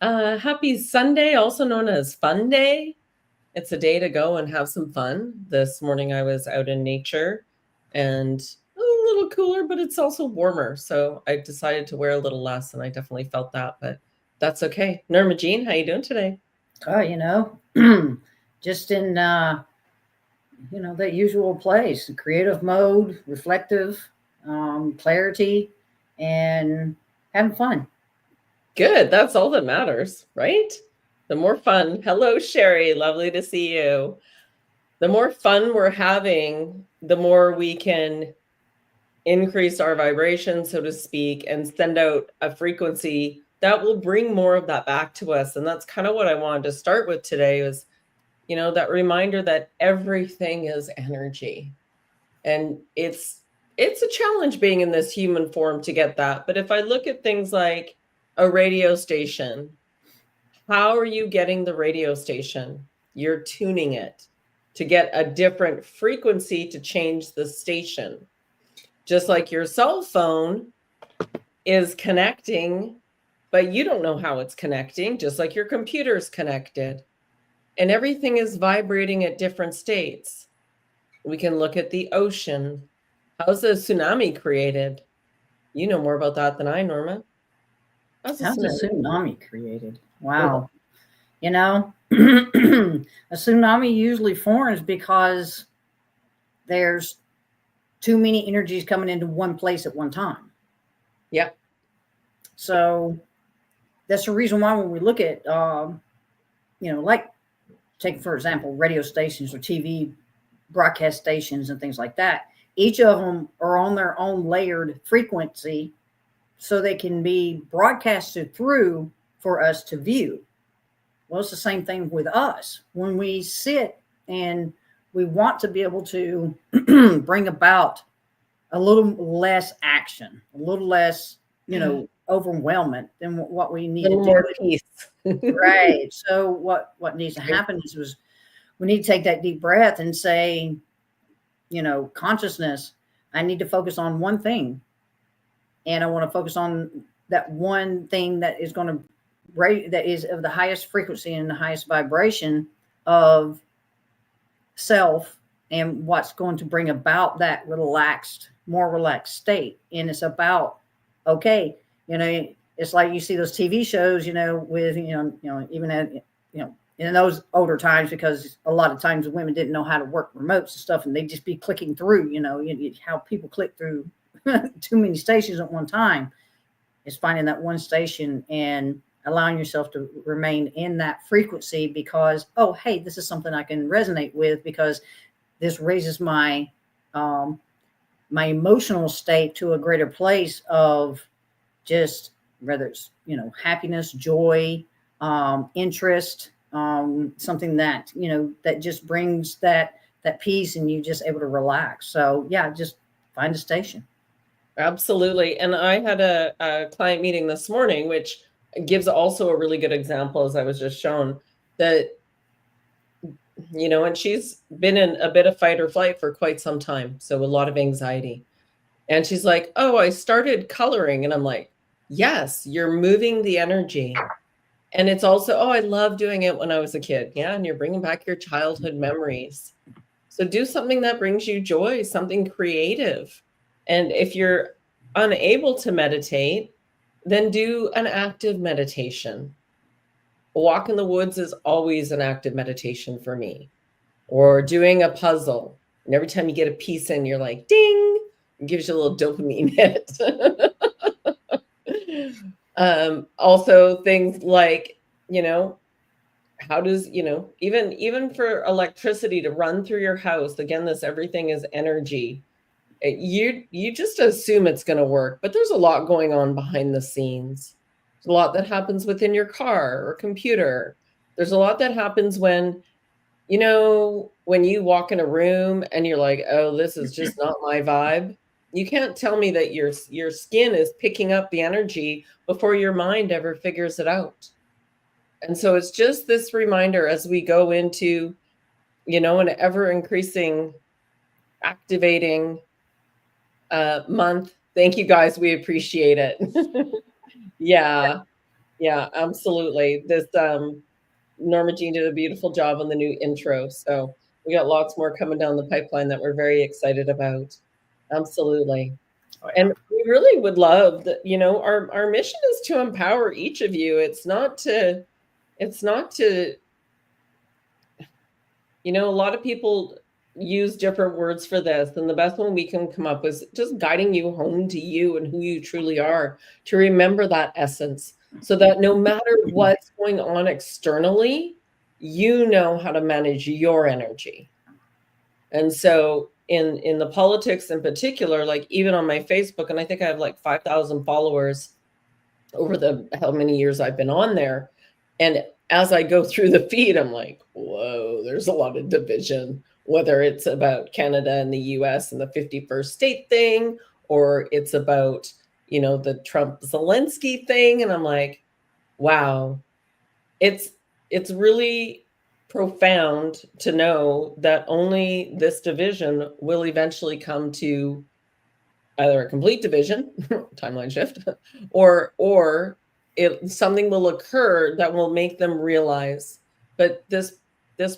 Happy Sunday, also known as Fun Day. It's a day to go and have some fun. This morning I was out in nature and a little cooler, but it's also warmer. So I decided to wear a little less, and I definitely felt that, but that's okay. Norma Jean, how you doing today? Oh, just in that usual place, creative mode, reflective, clarity, and having fun. Good. That's all that matters, right? The more fun. Hello, Sherry. Lovely to see you. The more fun we're having, the more we can increase our vibration, so to speak, and send out a frequency that will bring more of that back to us. And that's kind of what I wanted to start with today is, that reminder that everything is energy. And it's a challenge being in this human form to get that. But if I look at things like a radio station, how are you getting the radio station? You're tuning it to get a different frequency to change the station. Just like your cell phone is connecting, but you don't know how it's connecting, just like your computer's connected. And everything is vibrating at different states. We can look at the ocean. How's a tsunami created? You know more about that than I, Norma. How's a How's a tsunami? tsunami created? Wow. You know, a tsunami usually forms because there's too many energies coming into one place at one time. Yeah. So that's the reason why when we look at, like take for example, radio stations or TV broadcast stations and things like that, each of them are on their own layered frequency so they can be broadcasted through for us to view. Well, it's the same thing with us. When we sit and we want to be able to bring about a little less action, a little less, overwhelming than what we A need to little do. more peace. Right. So what needs to happen is we need to take that deep breath and say, consciousness, I need to focus on one thing. And I want to focus on that one thing that is going to that is of the highest frequency and the highest vibration of self, and what's going to bring about that more relaxed state. And it's about, okay, it's like you see those TV shows, with, even at, in those older times, because a lot of times women didn't know how to work remotes and stuff, and they'd just be clicking through, how people click through too many stations at one time. Is finding that one station and allowing yourself to remain in that frequency because, oh, hey, this is something I can resonate with because this raises um, my emotional state to a greater place of just whether it's happiness, joy, interest, something that that just brings that peace, and you just able to relax. So yeah, just find a station. Absolutely. And I had a client meeting this morning, which gives also a really good example, as I was just shown, that, and she's been in a bit of fight or flight for quite some time. So a lot of anxiety. And she's like, oh, I started coloring. And I'm like, yes, you're moving the energy. And it's also, oh, I love doing it when I was a kid. Yeah. And you're bringing back your childhood memories. So do something that brings you joy, something creative. And if you're unable to meditate, then do an active meditation. A walk in the woods is always an active meditation for me. Or doing a puzzle. And every time you get a piece in, you're like, ding, it gives you a little dopamine hit. Also things like, how does, even for electricity to run through your house, again, this everything is energy. You just assume it's going to work, but there's a lot going on behind the scenes. There's a lot that happens within your car or computer. There's a lot that happens when you walk in a room and you're like, oh, this is just not my vibe. You can't tell me that your skin is picking up the energy before your mind ever figures it out. And so it's just this reminder as we go into, an ever increasing activating month. Thank you guys. We appreciate it. Yeah. Yeah, absolutely. This Norma Jean did a beautiful job on the new intro. So we got lots more coming down the pipeline that we're very excited about. Absolutely. Oh, yeah. And we really would love that, our mission is to empower each of you. It's not to, a lot of people use different words for this, and the best one we can come up with is just guiding you home to you and who you truly are, to remember that essence, so that no matter what's going on externally, you know how to manage your energy. And so in the politics in particular, like even on my Facebook, and I think I have like 5,000 followers over the how many years I've been on there. And as I go through the feed, I'm like, whoa, there's a lot of division, whether it's about Canada and the US and the 51st state thing, or it's about, the Trump Zelensky thing. And I'm like, wow, it's it's really profound to know that only this division will eventually come to either a complete division, timeline shift, or something will occur that will make them realize. But this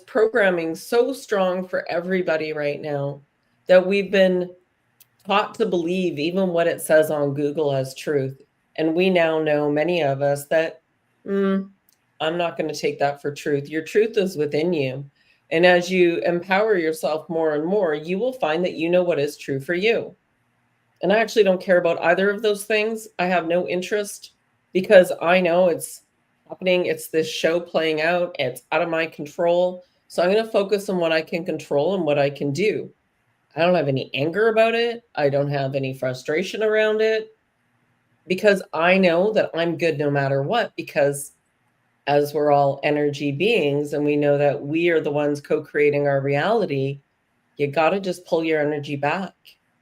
programming so strong for everybody right now that we've been taught to believe even what it says on Google as truth. And we now know, many of us, that I'm not going to take that for truth. Your truth is within you. And as you empower yourself more and more, you will find that you know what is true for you. And I actually don't care about either of those things. I have no interest, because I know it's happening. It's this show playing out. It's out of my control. So I'm going to focus on what I can control and what I can do. I don't have any anger about it. I don't have any frustration around it, because I know that I'm good no matter what, because as we're all energy beings and we know that we are the ones co-creating our reality, you got to just pull your energy back.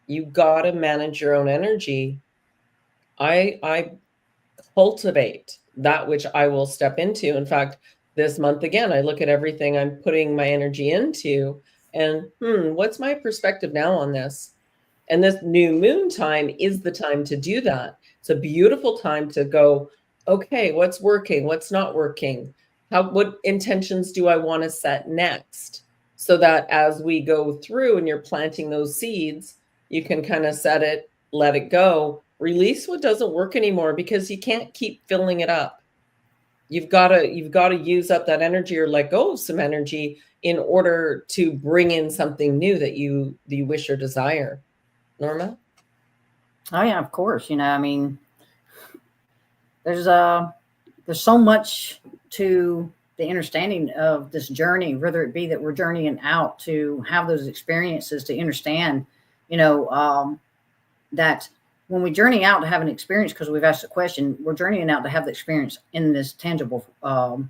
You got to manage your own energy. I cultivate that which I will step into. In fact, this month again, I look at everything I'm putting my energy into, and what's my perspective now on this? And this new moon time is the time to do that. It's a beautiful time to go, okay, what's working? What's not working? What intentions do I want to set next? So that as we go through and you're planting those seeds, you can kind of set it, let it go, release what doesn't work anymore, because you can't keep filling it up. You've got to use up that energy, or let go of some energy, in order to bring in something new that you wish or desire. Norma? Oh yeah, of course. I mean, there's so much to the understanding of this journey, whether it be that we're journeying out to have those experiences, to understand, that when we journey out to have an experience, because we've asked a question, we're journeying out to have the experience in this tangible, in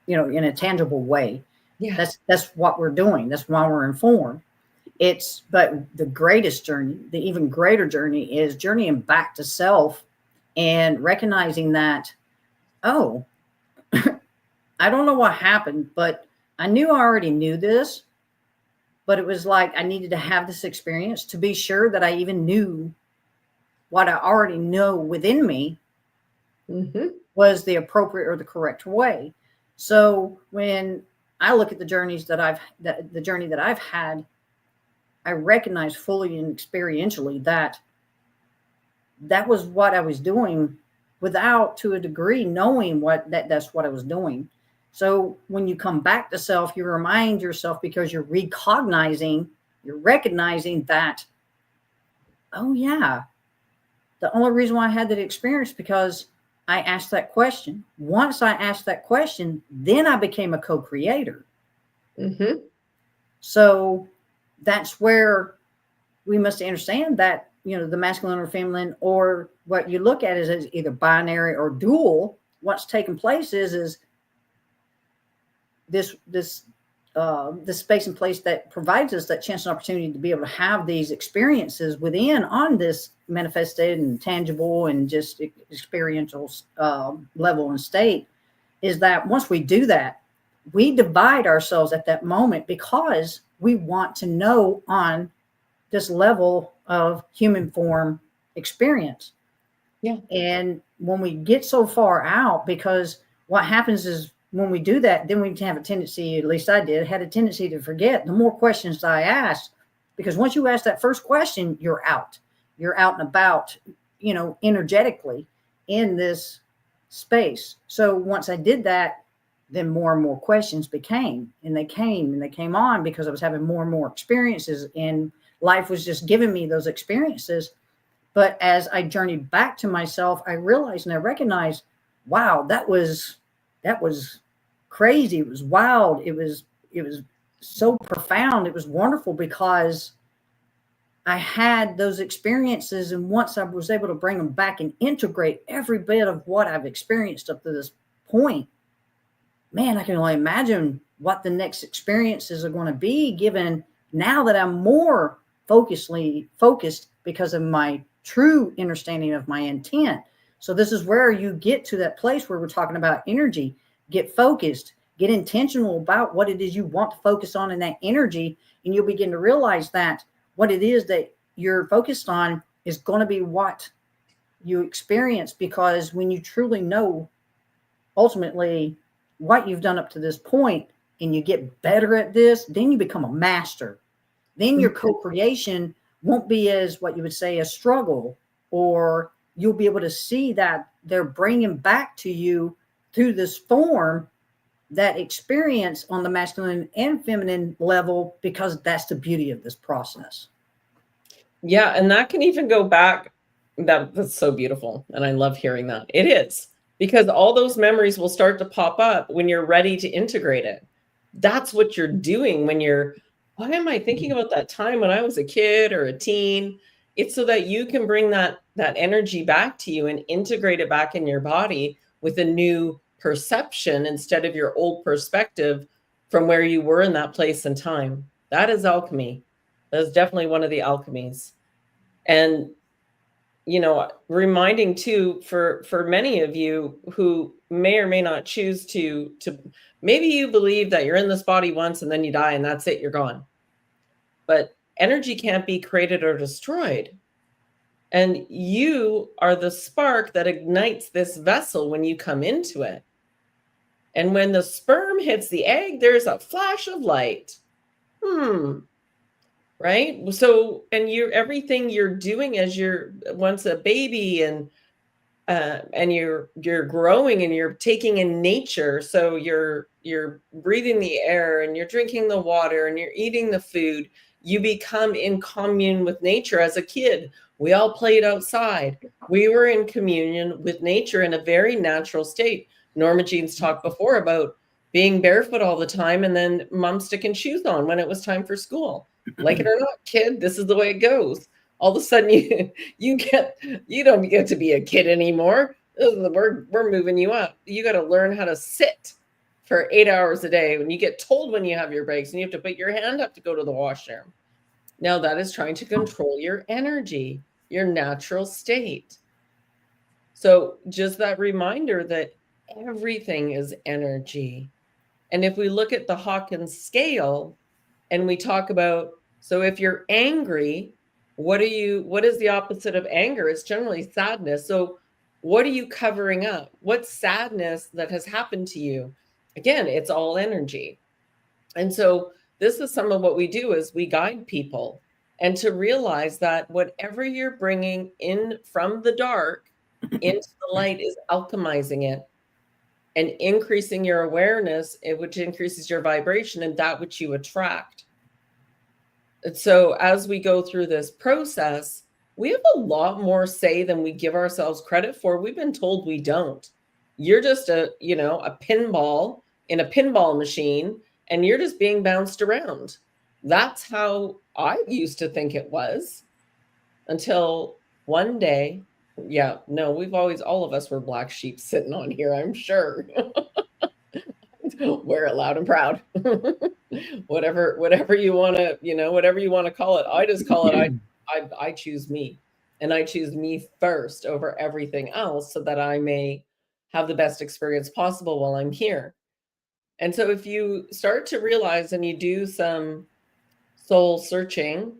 a tangible way. Yeah. That's what we're doing. That's why we're informed. But the greatest journey, the even greater journey, is journeying back to self and recognizing that, oh, I don't know what happened, but I knew I already knew this, but it was like I needed to have this experience to be sure that I even knew what I already know within me was the appropriate or the correct way. So when I look at the journey that I've had, I recognize fully and experientially that was what I was doing, without, to a degree, knowing that's what I was doing. So when you come back to self, you remind yourself, because you're recognizing that, oh yeah, the only reason why I had that experience, because I asked that question. Once I asked that question, then I became a co-creator. So that's where we must understand that, the masculine or feminine, or what you look at as either binary or dual, what's taking place is this space and place that provides us that chance and opportunity to be able to have these experiences within, on this manifested and tangible and just experiential level and state, is that once we do that, we divide ourselves at that moment, because we want to know on this level of human form experience. Yeah. And when we get so far out, because what happens is when we do that, then we have a tendency, at least I did, had a tendency to forget the more questions I asked. Because once you ask that first question, you're out. You're out and about, energetically in this space. So once I did that, then more and more questions came on because I was having more and more experiences, and life was just giving me those experiences. But as I journeyed back to myself, I realized and I recognized, wow, that was crazy. It was wild. It was so profound. It was wonderful because I had those experiences, and once I was able to bring them back and integrate every bit of what I've experienced up to this point, man, I can only imagine what the next experiences are going to be, given now that I'm more focused because of my true understanding of my intent. So this is where you get to that place where we're talking about energy. Get focused, get intentional about what it is you want to focus on in that energy, and you'll begin to realize that what it is that you're focused on is going to be what you experience, because when you truly know ultimately what you've done up to this point and you get better at this, then you become a master. Then your co-creation won't be as what you would say a struggle, or you'll be able to see that they're bringing back to you through this form that experience on the masculine and feminine level, because that's the beauty of this process. Yeah, and that can even go back. That's so beautiful, and I love hearing that. It is, because all those memories will start to pop up when you're ready to integrate it. That's what you're doing when you're, why am I thinking about that time when I was a kid or a teen? It's so that you can bring that energy back to you and integrate it back in your body with a new perception instead of your old perspective from where you were in that place and time. That is alchemy. That is definitely one of the alchemies. And reminding too, for many of you who may or may not choose to maybe you believe that you're in this body once and then you die and that's it, you're gone. But energy can't be created or destroyed. And you are the spark that ignites this vessel when you come into it. And when the sperm hits the egg, there's a flash of light. Right? So, and everything you're doing as you're once a baby, and you're growing and you're taking in nature. So you're breathing the air and you're drinking the water and you're eating the food. You become in commune with nature. As a kid, we all played outside. We were in communion with nature in a very natural state. Norma Jean's talked before about being barefoot all the time and then mom sticking shoes on when it was time for school. Like it or not, kid, this is the way it goes. All of a sudden you don't get to be a kid anymore. We're moving you up. You got to learn how to sit for 8 hours a day when you get told when you have your breaks and you have to put your hand up to go to the washroom. Now that is trying to control your energy, your natural state. So just that reminder that everything is energy. And if we look at the Hawkins scale and we talk about, so if you're angry, what is the opposite of anger? It's generally sadness. So what are you covering up? What sadness that has happened to you? Again, it's all energy. And so this is some of what we do is we guide people, and to realize that whatever you're bringing in from the dark into the light is alchemizing it and increasing your awareness, which increases your vibration and that which you attract. And so as we go through this process, we have a lot more say than we give ourselves credit for. We've been told we don't. You're just a pinball in a pinball machine, and you're just being bounced around. That's how I used to think it was, until one day, all of us were black sheep sitting on here, I'm sure. Wear it loud and proud. whatever you want to call it. I just call it I choose me, and I choose me first over everything else so that I may have the best experience possible while I'm here. And so if you start to realize and you do some soul searching,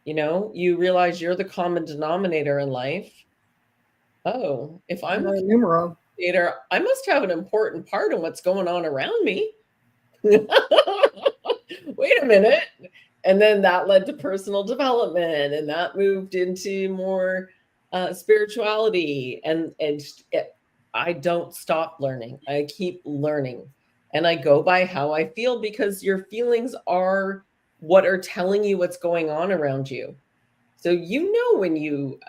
you realize you're the common denominator in life. Oh, if I'm a Numero. communicator, I must have an important part in what's going on around me. Wait a minute. And then that led to personal development, and that moved into more spirituality. And I don't stop learning. I keep learning, and I go by how I feel, because your feelings are what are telling you what's going on around you. So you know when you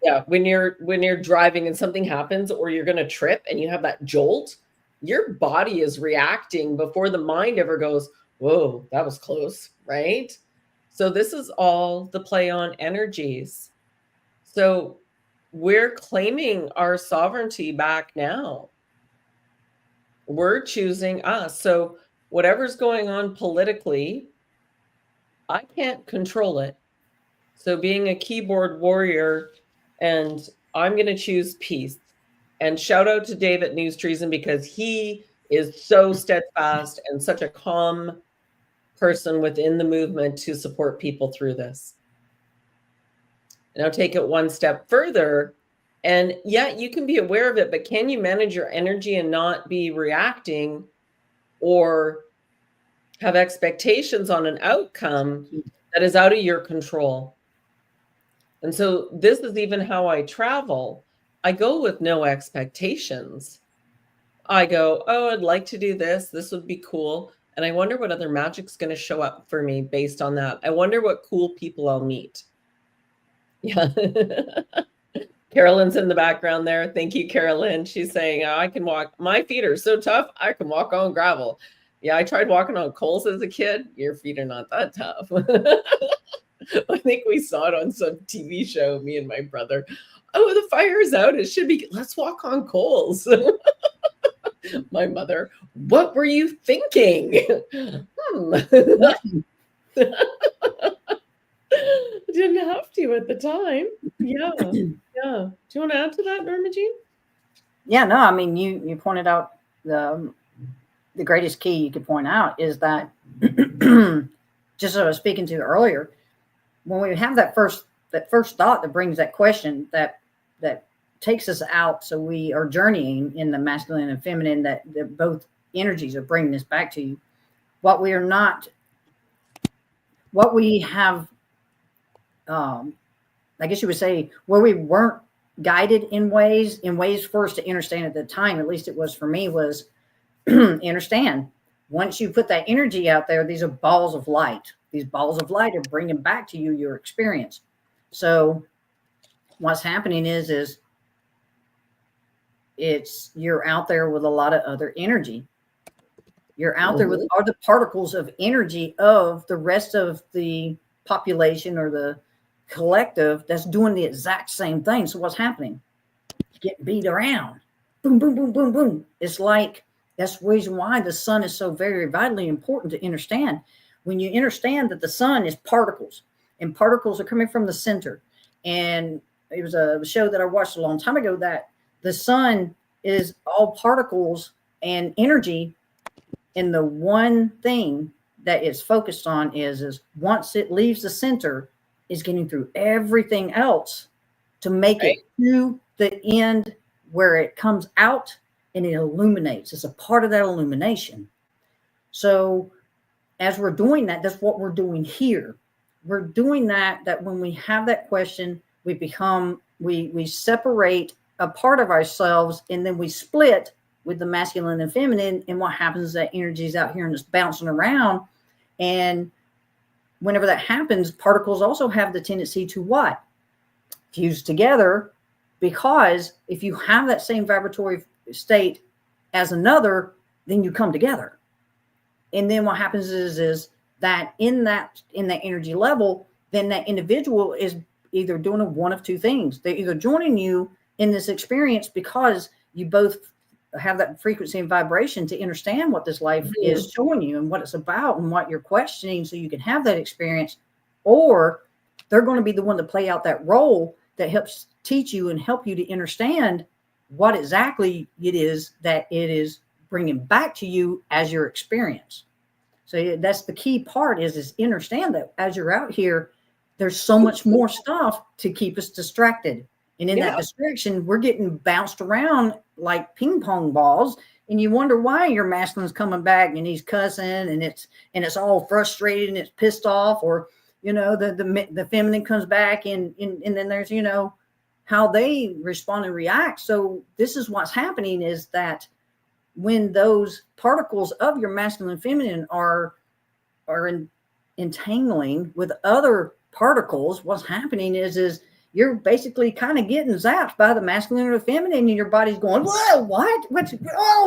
yeah, when you're driving and something happens, or you're going to trip and you have that jolt, your body is reacting before the mind ever goes, "Whoa, that was close," right? So this is all the play on energies. So we're claiming our sovereignty back now. We're choosing us. So whatever's going on politically, I can't control it. So being a keyboard warrior, and I'm going to choose peace. And shout out to David News Treason, because he is so steadfast and such a calm person within the movement to support people through this. Now take it one step further. And yeah, you can be aware of it, but can you manage your energy and not be reacting or have expectations on an outcome that is out of your control? And so this is even how I travel. I go with no expectations. I go, oh, I'd like to do this. This would be cool. And I wonder what other magic's going to show up for me based on that. I wonder what cool people I'll meet. Yeah. Carolyn's in the background there. Thank you, Carolyn. She's saying, oh, I can walk. My feet are so tough, I can walk on gravel. Yeah, I tried walking on coals as a kid. Your feet are not that tough. I think we saw it on some TV show, me and my brother. Oh, the fire's out. It should be, let's walk on coals. My mother, what were you thinking? Didn't have to at the time. Yeah. Yeah. Do you want to add to that, Norma Jean? Yeah, no, I mean, you pointed out the greatest key you could point out is that just as I was speaking to earlier, when we have that first thought that brings that question that takes us out, so we are journeying in the masculine and feminine, that both energies are bringing us back to you. What we have, I guess you would say, where we weren't guided in ways for us to understand at the time, at least it was for me, was understand, once you put that energy out there, these are balls of light. These balls of light are bringing back to you your experience. So what's happening is you're out there with a lot of other energy. You're out there with other particles of energy of the rest of the population or the collective that's doing the exact same thing. So what's happening? Get beat around. Boom, boom, boom, boom, boom. It's like, that's the reason why the sun is so very vitally important to understand. When you understand that the sun is particles, and particles are coming from the center. And it was a show that I watched a long time ago that the sun is all particles and energy. And the one thing that it's focused on is once it leaves the center, is getting through everything else to make it to the end where it comes out and it illuminates. It's a part of that illumination. So as we're doing that, that's what we're doing here. We're doing that when we have that question, we separate a part of ourselves, and then we split with the masculine and feminine. And what happens is that energy is out here and it's bouncing around. And whenever that happens, particles also have the tendency to what? Fuse together, because if you have that same vibratory state as another, then you come together. And then what happens is that in that energy level, then that individual is either doing one of two things. They're either joining you in this experience because you both have that frequency and vibration to understand what this life is showing you and what it's about and what you're questioning, so you can have that experience, or they're going to be the one to play out that role that helps teach you and help you to understand what exactly it is that it is bringing back to you as your experience. So that's the key part, is understand that as you're out here, there's so much more stuff to keep us distracted. And in Yeah. that distraction, we're getting bounced around like ping pong balls. And you wonder why your masculine's coming back and he's cussing and it's all frustrated and it's pissed off, or the feminine comes back and then there's how they respond and react. So this is what's happening, is that when those particles of your masculine and feminine are entangling with other particles, what's happening is you're basically kind of getting zapped by the masculine or the feminine, and your body's going, whoa, what's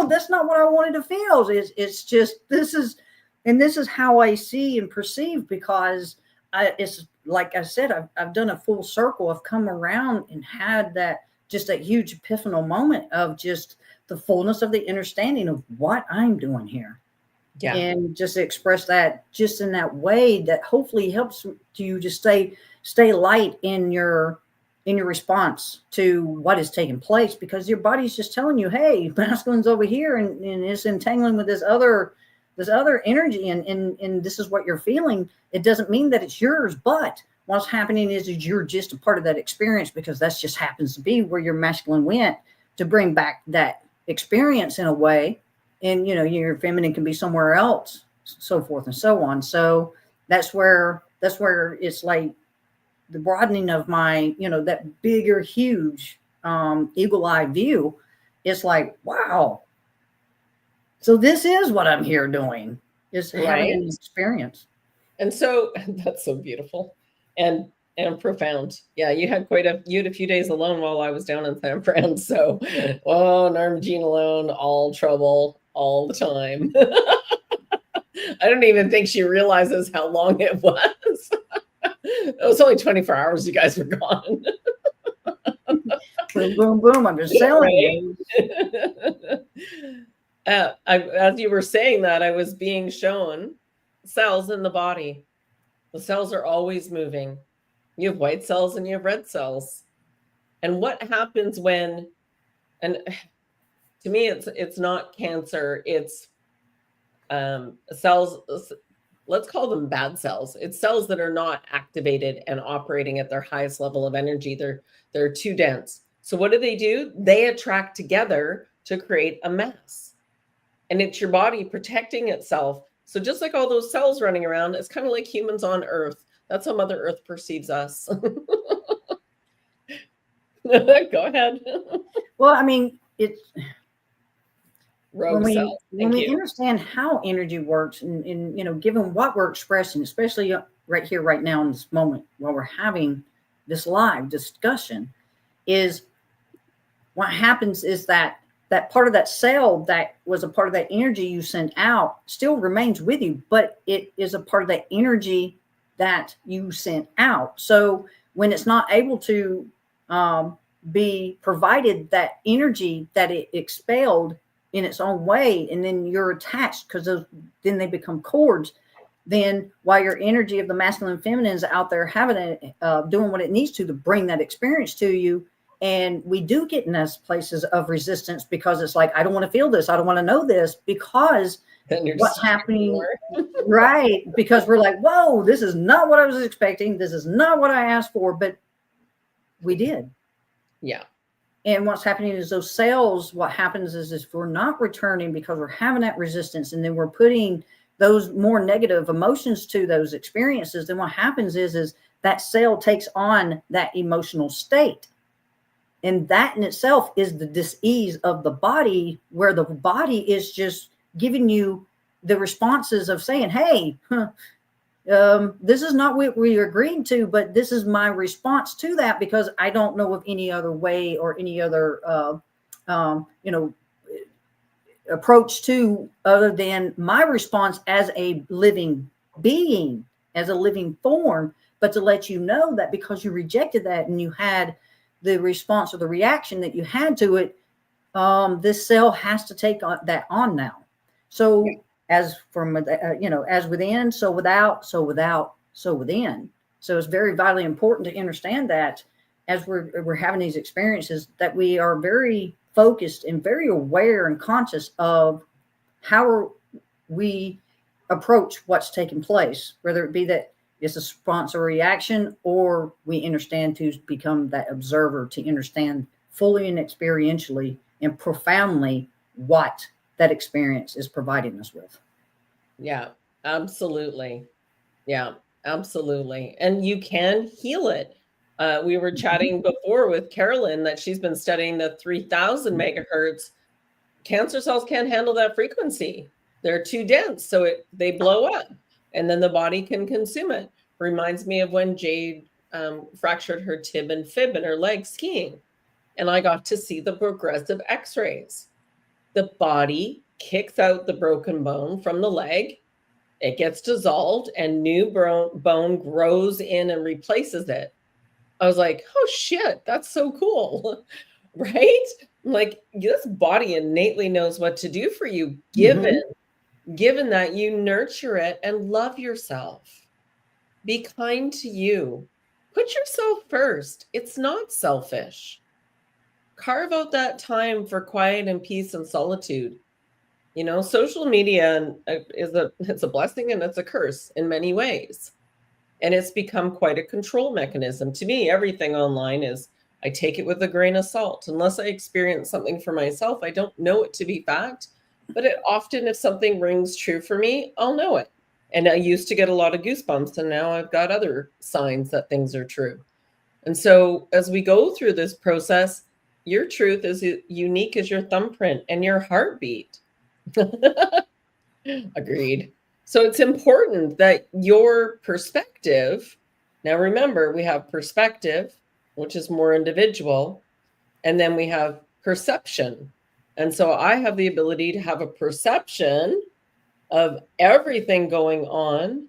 that's not what I wanted to feel. It's just, this is how I see and perceive, because it's like I said, I've done a full circle. I've come around and had that huge epiphanal moment of just the fullness of the understanding of what I'm doing here. Yeah. And just express that just in that way that hopefully helps you just stay light in your response to what is taking place, because your body's just telling you, hey, masculine's over here and it's entangling with this other energy, and this is what you're feeling. It doesn't mean that it's yours, but what's happening is you're just a part of that experience, because that's just happens to be where your masculine went to bring back that experience in a way. And your feminine can be somewhere else, so forth and so on. So that's where it's like the broadening of my that bigger, huge eagle-eye view. It's like, wow, so this is what I'm here doing, is having an experience. And so that's so beautiful and profound. Yeah, you had a few days alone while I was down in San Fran. So, Norma Jean alone, all trouble, all the time. I don't even think she realizes how long it was. It was only 24 hours. You guys were gone. Boom, boom, boom. I'm just selling you. As you were saying that, I was being shown cells in the body. The cells are always moving. You have white cells and you have red cells. And what happens when, and to me, it's not cancer, it's cells, let's call them bad cells. It's cells that are not activated and operating at their highest level of energy. They're too dense. So what do? They attract together to create a mass. And it's your body protecting itself. So just like all those cells running around, it's kind of like humans on Earth. That's how Mother Earth perceives us. Go ahead. Well, I mean, it's rogue cells. When we understand how energy works, and given what we're expressing, especially right here, right now, in this moment, while we're having this live discussion, is what happens is that part of that cell that was a part of that energy you sent out still remains with you, but it is a part of that energy that you sent out. So when it's not able to be provided that energy that it expelled in its own way, and then you're attached, because then they become cords. Then while your energy of the masculine and feminine is out there having it, doing what it needs to bring that experience to you. And we do get in those places of resistance, because it's like, I don't want to feel this. I don't want to know this, because what's happening, right? Because we're like, whoa, this is not what I was expecting. This is not what I asked for, but we did. Yeah. And what's happening is those cells, what happens is if we're not returning because we're having that resistance, and then we're putting those more negative emotions to those experiences, then what happens is that cell takes on that emotional state. And that in itself is the dis-ease of the body, where the body is just giving you the responses of saying, hey, this is not what we agreed to, but this is my response to that, because I don't know of any other way or any other, approach to other than my response as a living being, as a living form, but to let you know that because you rejected that and you had the response or the reaction that you had to it, this cell has to take that on now. So as from, as within, so without, so without, so within. So it's very vitally important to understand that as we're having these experiences, that we are very focused and very aware and conscious of how we approach what's taking place, whether it be that it's a response or reaction, or we understand to become that observer, to understand fully and experientially and profoundly what that experience is providing us with. Yeah, absolutely. Yeah, absolutely. And you can heal it. We were chatting before with Carolyn that she's been studying the 3000 megahertz. Cancer cells can't handle that frequency. They're too dense, so they blow up, and then the body can consume it. Reminds me of when Jade fractured her tib and fib in her leg skiing, and I got to see the progressive X-rays. The body kicks out the broken bone from the leg, it gets dissolved, and new bone grows in and replaces it. I was like, oh shit, that's so cool. Right? Like, this body innately knows what to do for you, given that you nurture it and love yourself. Be kind to you. Put yourself first. It's not selfish. Carve out that time for quiet and peace and solitude. You know, social media it's a blessing and it's a curse in many ways. And it's become quite a control mechanism. To me, everything online is, I take it with a grain of salt. Unless I experience something for myself, I don't know it to be fact. But it often, if something rings true for me, I'll know it. And I used to get a lot of goosebumps, and now I've got other signs that things are true. And so as we go through this process, your truth is unique as your thumbprint and your heartbeat. Agreed. So it's important that your perspective, now remember, we have perspective, which is more individual, and then we have perception. And so I have the ability to have a perception of everything going on.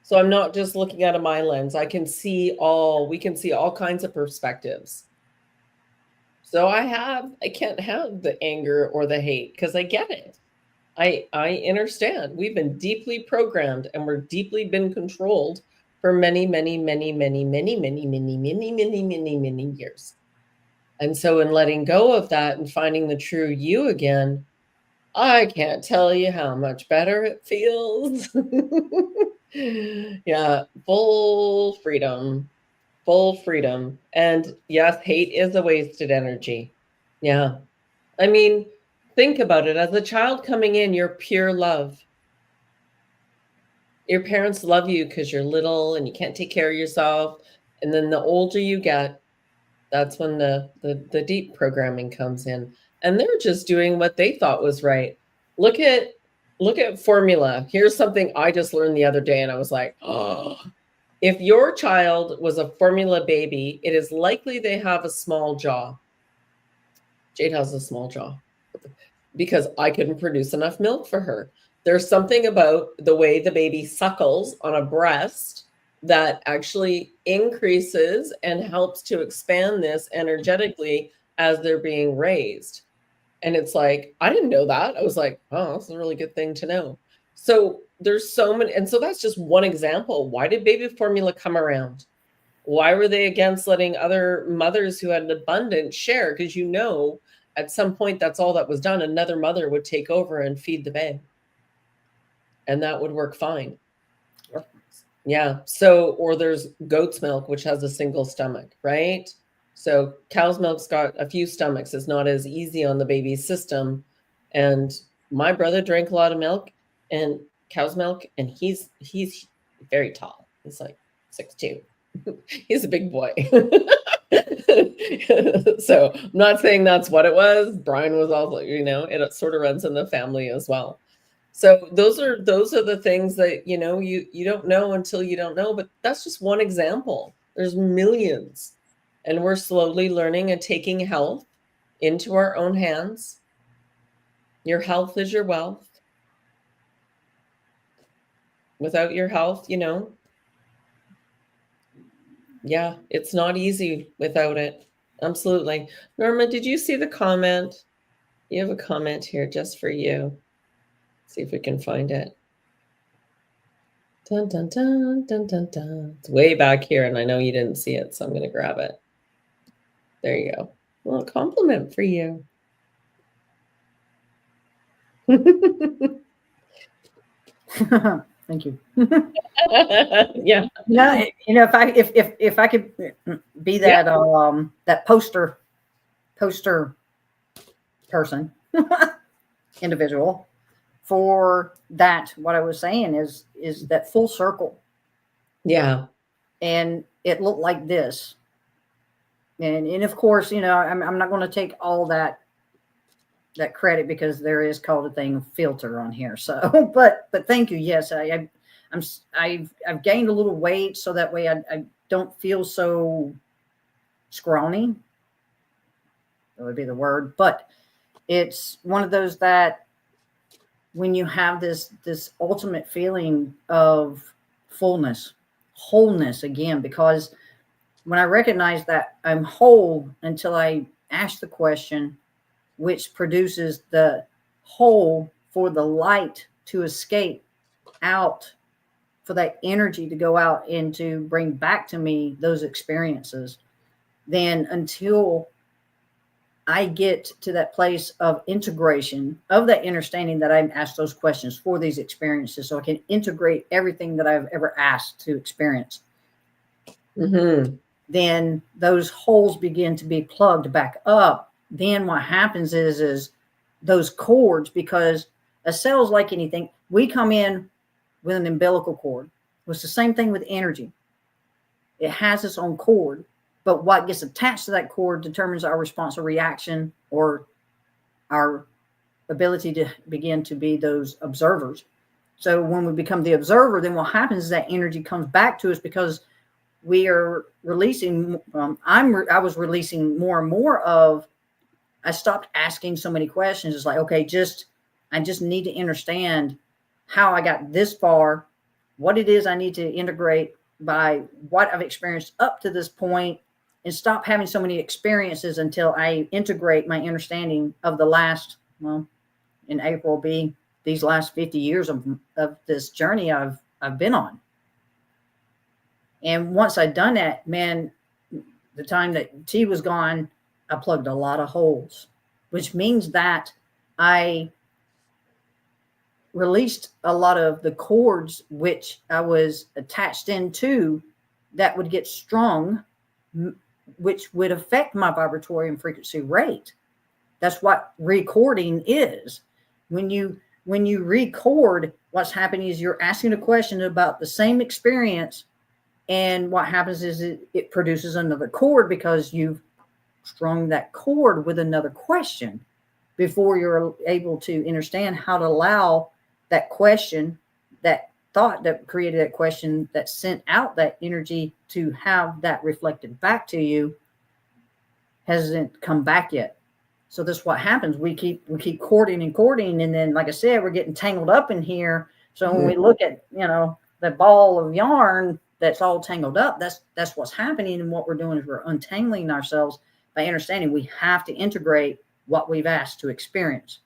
So I'm not just looking out of my lens. We can see all kinds of perspectives. So I can't have the anger or the hate because I get it. I understand. We've been deeply programmed and we're deeply been controlled for many, many, many, many, many, many, many, many, many, many, many years. And so in letting go of that and finding the true you again, I can't tell you how much better it feels. Yeah, full freedom, full freedom. And yes, hate is a wasted energy. Yeah. I mean, think about it. As a child coming in, you're pure love. Your parents love you because you're little and you can't take care of yourself. And then the older you get, that's when the deep programming comes in. And they're just doing what they thought was right. Look at formula. Here's something I just learned the other day, and I was like, oh, if your child was a formula baby, it is likely they have a small jaw. Jade has a small jaw because I couldn't produce enough milk for her. There's something about the way the baby suckles on a breast that actually increases and helps to expand this energetically as they're being raised. And it's like, I didn't know that. I was like, oh, that's a really good thing to know. So there's so many. And so that's just one example. Why did baby formula come around? Why were they against letting other mothers who had an abundance share? Because at some point, that's all that was done. Another mother would take over and feed the babe. And that would work fine. Yeah. So, or there's goat's milk, which has a single stomach, right? So cow's milk's got a few stomachs. It's not as easy on the baby's system. And my brother drank a lot of milk and cow's milk, and he's very tall. He's like 6'2". He's a big boy. So I'm not saying that's what it was. Brian was also, it sort of runs in the family as well. So those are the things that, you don't know until you don't know, but that's just one example. There's millions. And we're slowly learning and taking health into our own hands. Your health is your wealth. Without your health, yeah, it's not easy without it. Absolutely. Norma, did you see the comment? You have a comment here just for you. See if we can find it. Dun, dun, dun, dun, dun, dun. It's way back here, and I know you didn't see it, so I'm going to grab it. There you go. Well, a compliment for you. Thank you. Yeah. If I could be Yeah. that poster person, individual for that, what I was saying is that full circle, Yeah. and it looked like this. And of course, I'm not going to take all that credit, because there is called a thing filter on here. So, but thank you. Yes, I've gained a little weight, so that way I don't feel so scrawny. That would be the word. But it's one of those that when you have this ultimate feeling of fullness, wholeness again, because when I recognize that I'm whole until I ask the question, which produces the hole for the light to escape out, for that energy to go out and to bring back to me those experiences, then until I get to that place of integration, of that understanding that I'm asked those questions for these experiences, so I can integrate everything that I've ever asked to experience, then those holes begin to be plugged back up. Then what happens is those cords, because a cell is like anything. We come in with an umbilical cord. It's the same thing with energy. It has its own cord, but what gets attached to that cord determines our response or reaction, or our ability to begin to be those observers. So when we become the observer, then what happens is that energy comes back to us, because we are releasing. I was releasing more and more of. I stopped asking so many questions. It's like, okay, I just need to understand how I got this far, what it is I need to integrate by what I've experienced up to this point, and stop having so many experiences until I integrate my understanding of the last, well, in April be these last 50 years of this journey I've been on. And once I'd done that, man, the time that T was gone, I plugged a lot of holes, which means that I released a lot of the cords which I was attached into that would get strung, which would affect my vibratory and frequency rate. That's what recording is. When you record, what's happening is you're asking a question about the same experience, and what happens is it produces another chord, because you've strung that chord with another question before you're able to understand how to allow that question, that thought that created that question, that sent out that energy to have that reflected back to you, hasn't come back yet. So this is what happens. We keep courting and courting, and then, like I said, we're getting tangled up in here. So when we look at the ball of yarn that's all tangled up, that's what's happening. And what we're doing is we're untangling ourselves by understanding we have to integrate what we've asked to experience.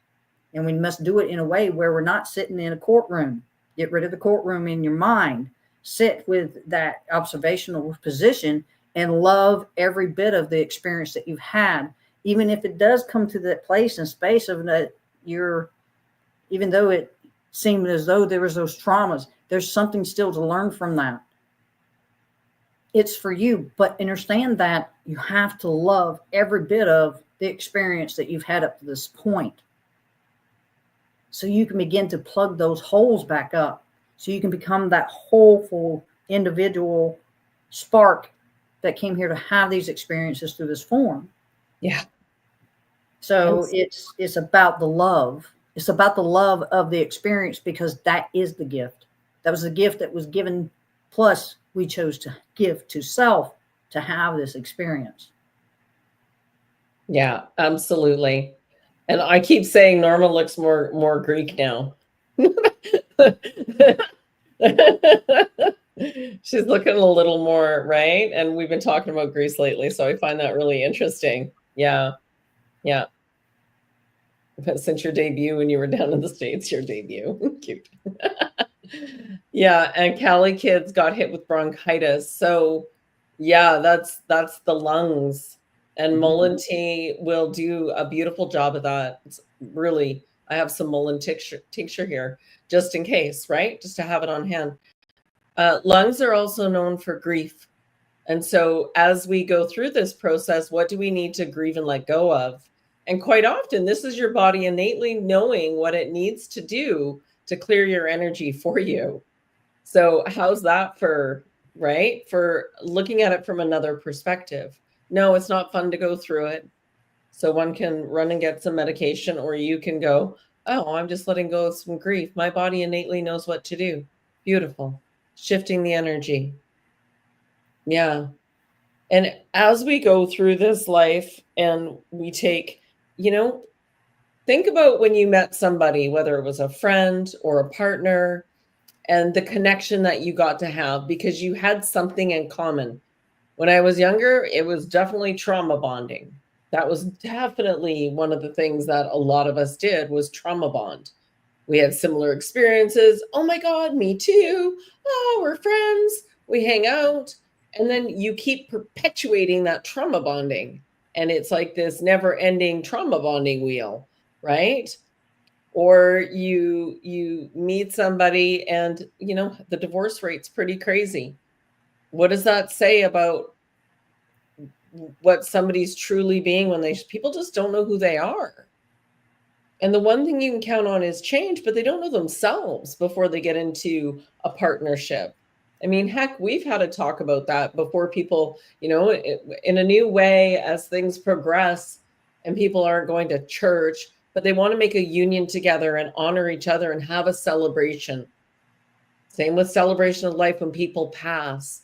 And we must do it in a way where we're not sitting in a courtroom. Get rid of the courtroom in your mind. Sit with that observational position and love every bit of the experience that you've had, even if it does come to that place and space of that even though it seemed as though there was those traumas, there's something still to learn from that. It's for you, but understand that you have to love every bit of the experience that you've had up to this point, so you can begin to plug those holes back up, so you can become that wholeful individual spark that came here to have these experiences through this form. Yeah. So it's about the love. It's about the love of the experience, because that is the gift. That was the gift that was given, plus we chose to give to self to have this experience. Yeah, absolutely. And I keep saying Norma looks more Greek now. She's looking a little more, right? And we've been talking about Greece lately, so I find that really interesting. Yeah. Yeah. But since your debut when you were down in the States, your debut. Cute. Yeah, and Cali kids got hit with bronchitis. So yeah, that's the lungs. And Mullen T will do a beautiful job of that. It's really I have some Mullen tincture here, just in case, right? Just to have it on hand. Lungs are also known for grief. And so as we go through this process, what do we need to grieve and let go of? And quite often, this is your body innately knowing what it needs to do to clear your energy for you. So how's that for, right? For looking at it from another perspective. No, it's not fun to go through it. So one can run and get some medication, or you can go, oh, I'm just letting go of some grief. My body innately knows what to do. Beautiful. Shifting the energy. Yeah. And as we go through this life and we take, think about when you met somebody, whether it was a friend or a partner, and the connection that you got to have because you had something in common. When I was younger, it was definitely trauma bonding. That was definitely one of the things that a lot of us did was trauma bond. We had similar experiences. Oh my God, me too. Oh, we're friends. We hang out. And then you keep perpetuating that trauma bonding. And it's like this never ending trauma bonding wheel, right? Or you meet somebody and, the divorce rate's pretty crazy. What does that say about what somebody's truly being when people just don't know who they are? And the one thing you can count on is change, but they don't know themselves before they get into a partnership. I mean, heck, we've had a talk about that before people, in a new way as things progress and people aren't going to church, but they want to make a union together and honor each other and have a celebration. Same with celebration of life when people pass.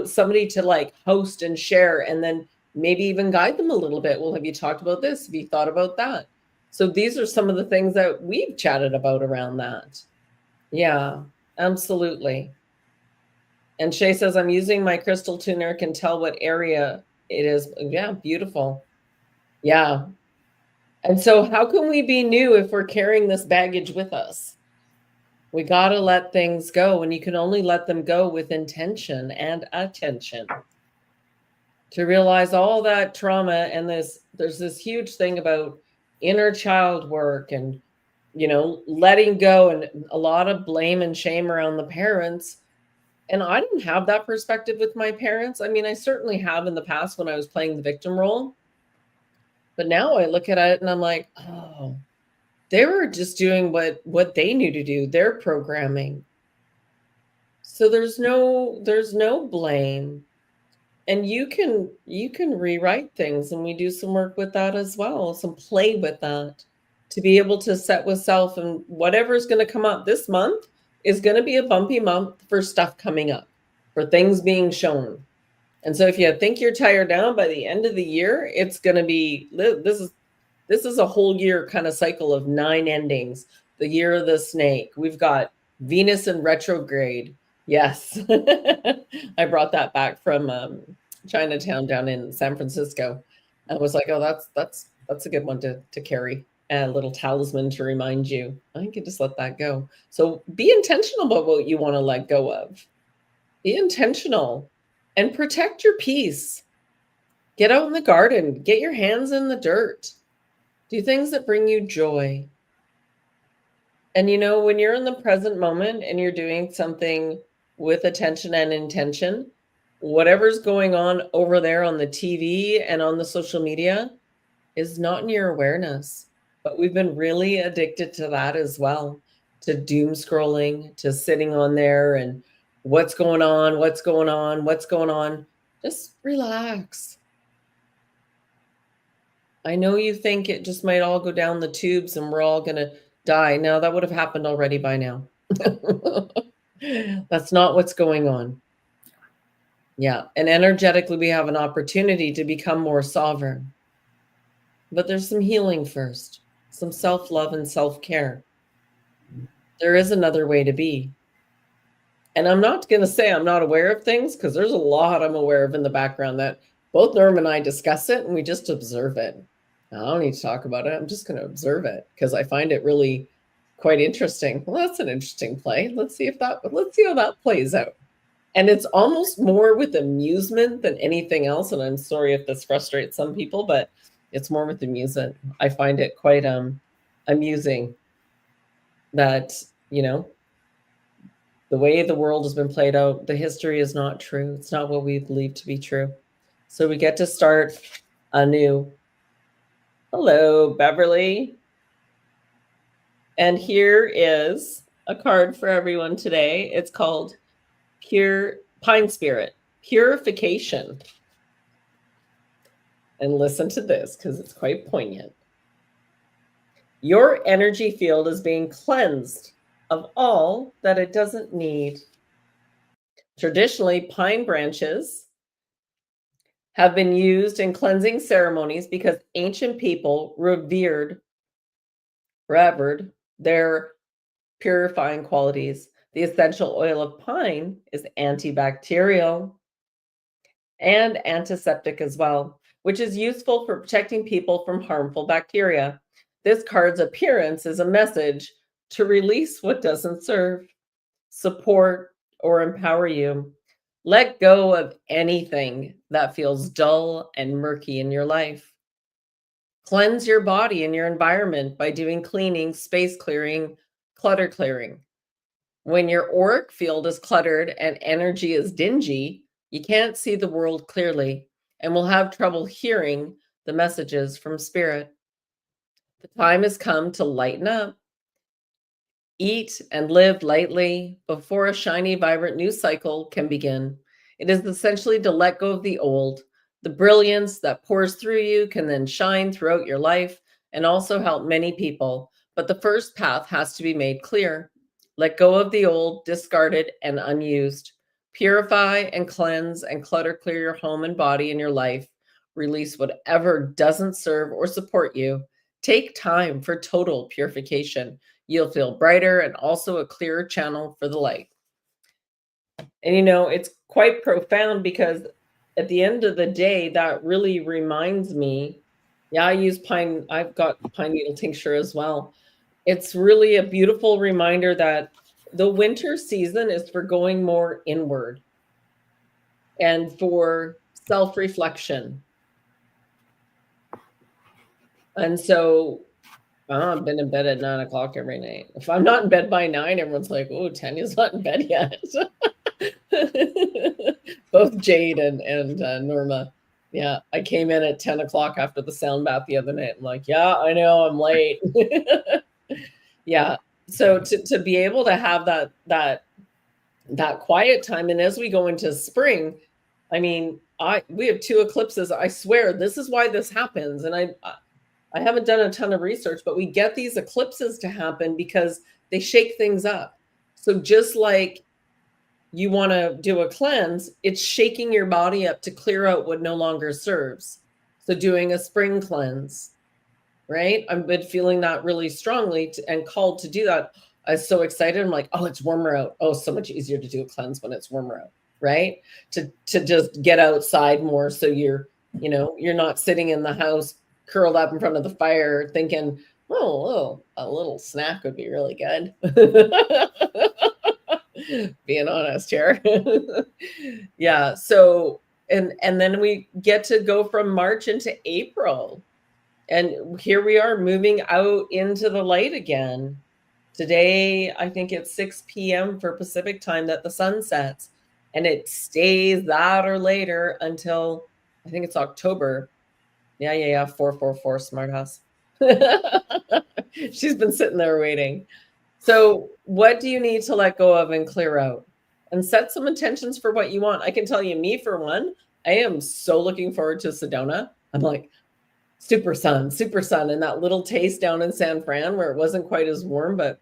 Somebody to like host and share and then maybe even guide them a little bit. Well, have you talked about this? Have you thought about that? So these are some of the things that we've chatted about around that. Yeah, absolutely. And Shay says, I'm using my crystal tuner, can tell what area it is. Yeah, beautiful. Yeah. And so how can we be new if we're carrying this baggage with us? We got to let things go, and you can only let them go with intention and attention. To realize all that trauma, and there's this huge thing about inner child work and letting go, and a lot of blame and shame around the parents. And I didn't have that perspective with my parents. I mean, I certainly have in the past when I was playing the victim role. But now I look at it and I'm like, oh, they were just doing what they knew to do, their programming. So there's no blame. And you can rewrite things, and we do some work with that as well, some play with that, to be able to set with self, and whatever is going to come up this month is going to be a bumpy month for stuff coming up, for things being shown. And so if you think you're tired down, by the end of the year, it's going to be, this is a whole year kind of cycle of 9 endings. The year of the snake. We've got Venus in retrograde. Yes. I brought that back from Chinatown down in San Francisco. I was like, oh, that's a good one to carry. A little talisman to remind you. I can just let that go. So be intentional about what you want to let go of. Be intentional and protect your peace. Get out in the garden. Get your hands in the dirt. Do things that bring you joy. And when you're in the present moment and you're doing something with attention and intention, whatever's going on over there on the TV and on the social media is not in your awareness. But we've been really addicted to that as well, to doom scrolling, to sitting on there and what's going on, what's going on, what's going on. Just relax. I know you think it just might all go down the tubes and we're all going to die. Now, that would have happened already by now. That's not what's going on. Yeah. And energetically, we have an opportunity to become more sovereign. But there's some healing first, some self-love and self-care. There is another way to be. And I'm not going to say I'm not aware of things, because there's a lot I'm aware of in the background that both Norm and I discuss it and we just observe it. I don't need to talk about it. I'm just going to observe it because I find it really quite interesting. Well, that's an interesting play. Let's see how that plays out. And it's almost more with amusement than anything else. And I'm sorry if this frustrates some people, but it's more with amusement. I find it quite I'm using that, the way the world has been played out, the history is not true. It's not what we believe to be true. So we get to start anew. Hello, Beverly. And here is a card for everyone today. It's called Pure Pine Spirit, Purification. And listen to this because it's quite poignant. Your energy field is being cleansed of all that it doesn't need. Traditionally, pine branches have been used in cleansing ceremonies because ancient people revered their purifying qualities. The essential oil of pine is antibacterial and antiseptic as well, which is useful for protecting people from harmful bacteria. This card's appearance is a message to release what doesn't serve, support, or empower you. Let go of anything that feels dull and murky in your life. Cleanse your body and your environment by doing cleaning, space clearing, clutter clearing. When your auric field is cluttered and energy is dingy, you can't see the world clearly and will have trouble hearing the messages from spirit. The time has come to lighten up. Eat and live lightly before a shiny, vibrant new cycle can begin. It is essentially to let go of the old. The brilliance that pours through you can then shine throughout your life and also help many people. But the first path has to be made clear. Let go of the old, discarded, and unused. Purify and cleanse and clutter clear your home and body and your life. Release whatever doesn't serve or support you. Take time for total purification. You'll feel brighter and also a clearer channel for the light. And it's quite profound because at the end of the day, that really reminds me, I use pine, I've got pine needle tincture as well. It's really a beautiful reminder that the winter season is for going more inward and for self-reflection. And so I've been in bed at 9 o'clock every night. If I'm not in bed by 9, everyone's like, oh, Tanya's not in bed yet. Both Jade and Norma. Yeah, I came in at 10 o'clock after the sound bath the other night. I'm like, yeah, I know, I'm late. Yeah, so to be able to have that quiet time, and as we go into spring, I mean, we have 2 eclipses. I swear, this is why this happens, and I haven't done a ton of research, but we get these eclipses to happen because they shake things up. So just like you want to do a cleanse, it's shaking your body up to clear out what no longer serves. So doing a spring cleanse, right? I've been feeling that really strongly and called to do that. I was so excited. I'm like, oh, it's warmer out. Oh, so much easier to do a cleanse when it's warmer out, right? To just get outside more so you're not sitting in the house curled up in front of the fire thinking, oh, a little snack would be really good. Being honest here. Yeah. So, and then we get to go from March into April. And here we are moving out into the light again. Today, I think it's 6 p.m. for Pacific time that the sun sets. And it stays that or later until I think it's October. Yeah. 444 smart house. She's been sitting there waiting. So what do you need to let go of and clear out? And set some intentions for what you want. I can tell you, me for one, I am so looking forward to Sedona. I'm like, super sun, and that little taste down in San Fran where it wasn't quite as warm, but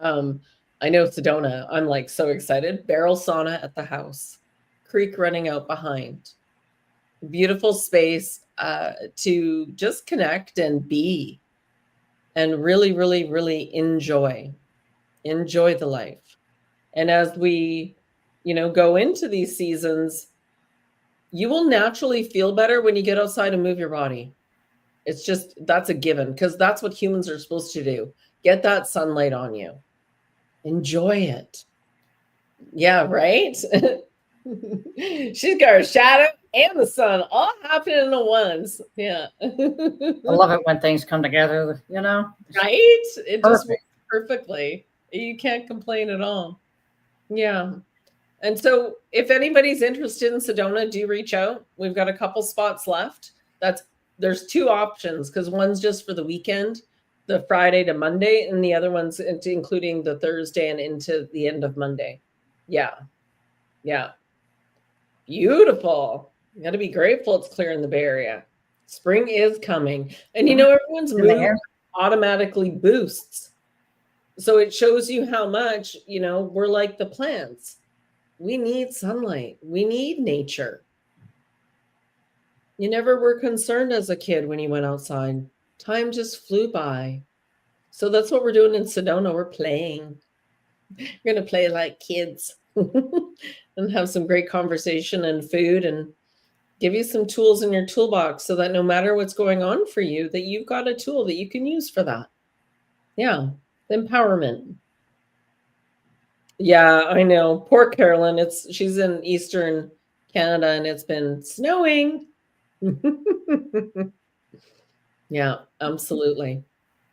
I know Sedona, I'm like so excited. Barrel sauna at the house, creek running out behind. Beautiful space to just connect and be and really, really, really enjoy the life. And as we, go into these seasons, you will naturally feel better when you get outside and move your body. It's just, that's a given because that's what humans are supposed to do. Get that sunlight on you. Enjoy it. Yeah, right? She's got her shadow and the sun all happening at once. Yeah. I love it when things come together, you know? Right? It just works Perfect. perfectly. You can't complain at all. Yeah. And so if anybody's interested in Sedona, do reach out. We've got a couple spots left. There's two options because one's just for the weekend, the Friday to Monday, and the other one's including the Thursday and into the end of Monday. Yeah. Yeah. Beautiful. You got to be grateful it's clear in the Bay Area. Spring is coming. And everyone's In the mood air. automatically boosts. So it shows you how much, we're like the plants. We need sunlight. We need nature. You never were concerned as a kid when you went outside. Time just flew by. So that's what we're doing in Sedona. We're playing. We're going to play like kids and have some great conversation and food and give you some tools in your toolbox so that no matter what's going on for you, that you've got a tool that you can use for that. Yeah. Empowerment. Yeah, I know. Poor Carolyn. She's in Eastern Canada and it's been snowing. Yeah, absolutely.